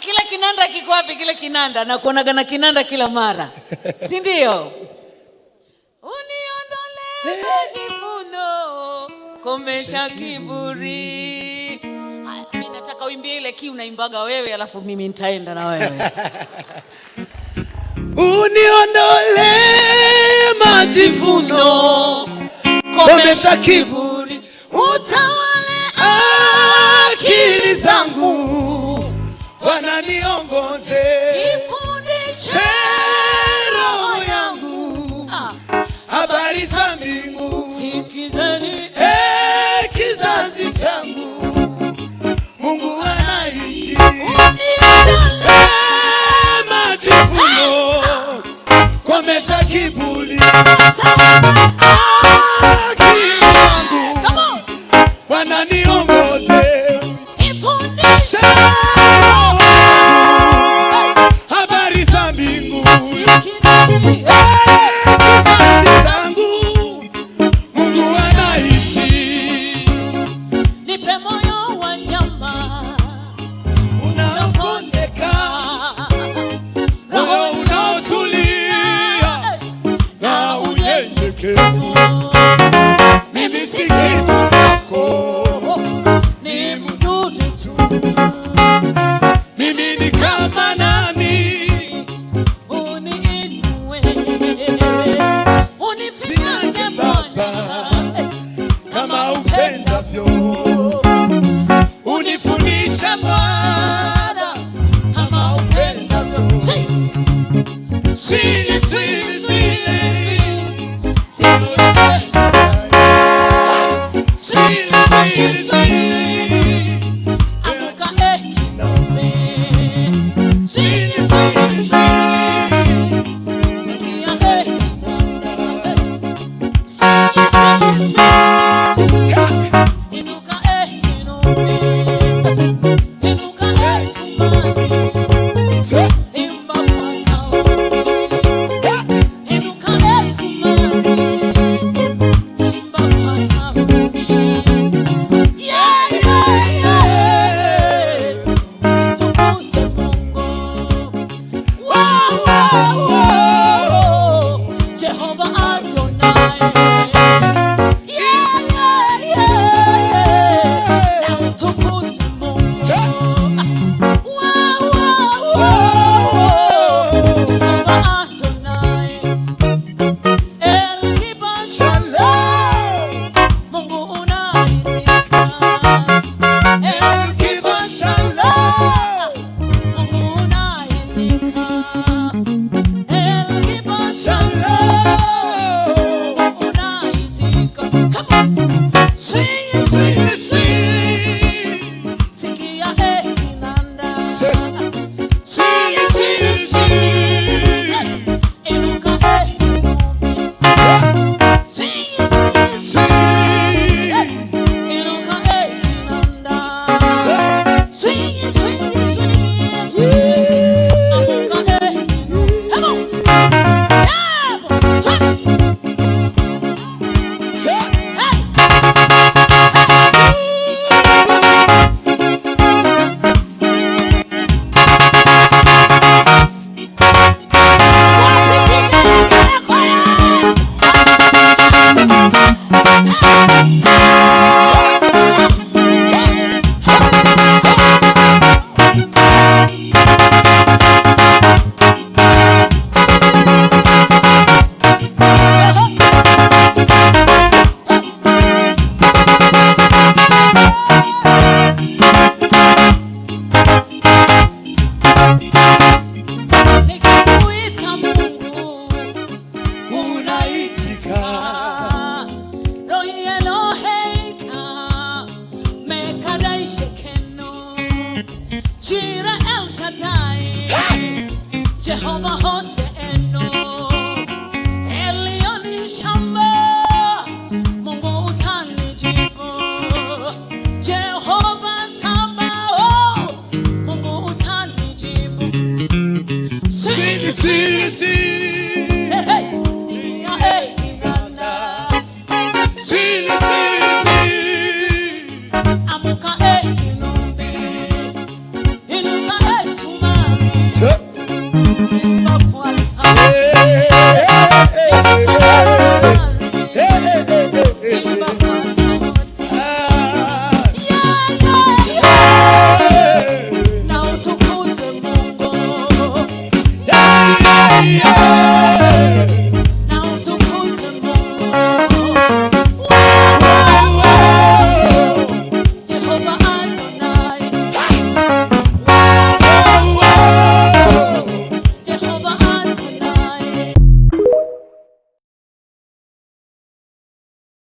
kila kinanda kiko wapi? Kile kinanda na kuonaga na kinanda kila mara, si ndio? Uniondole majivuno, komesha kiburi. Haya, mimi nataka uimbie ile kiu unaimbaga wewe, alafu mimi nitaenda na wewe. Uniondole majivuno, komesha kiburi, utawale akili zangu, wananiongoze, ifundishe roho yangu habari za mbingu. Sikizeni kizazi changu, Mungu anaishi. Uniondole majivuno, komesha kiburi, akili zangu, wananiongoze, ifundishe habari za mbingu. Sikizeni kizazi changu, Mungu anaishi. nipe moyo wa nyama Unaopondeka, roho unaotulia na unyenyekevu. Mimi si kitu kwako, ni mdudu tu. mimi ni kama nani? Uniinue, unifinyange Bwana, Kama upendavyo, unifundishe Bwana, kama upendavyo. Sili, sili, sili, sili, sili, sili. amuka kinome, Sili, sili, sili. sikia kinanda, sili, inuka kinome, inuka sumani, imba kwa sauti, inuka sumani, imba kwa sauti. Yeah, yeah, yeah. Tukuze Mungu. Wow, wow, wow. Jehovah Adonai. Yeah, yeah, yeah. Now tukuze Mungu. Wow, wow, wow. Jehovah Adonai. El Kibar Shalom. Mungu unaitika. El Kibar Shalom. Mungu unaitika. El Kibar Shalom. Mungu unaitika. Come on. Sing it, sing it, sing. Sikia kinanda. Sili, sili, sili. Inuka kinome. Sing it, sing it, sing. Sili. Inuka kinanda. Swing it, swing it, swing it, swing it. Amuka kinome. Come on. Yeah, boy. Hey. Nikikuita Mungu Unaitika. Rohi Eloheika Mekadai Shekeno Jira El Shaddai Jehovah Hoseeno Elioni Shamba Mungu utanijibu Jehovah Sabaoth Mungu utanijibu Sili, sili, sili.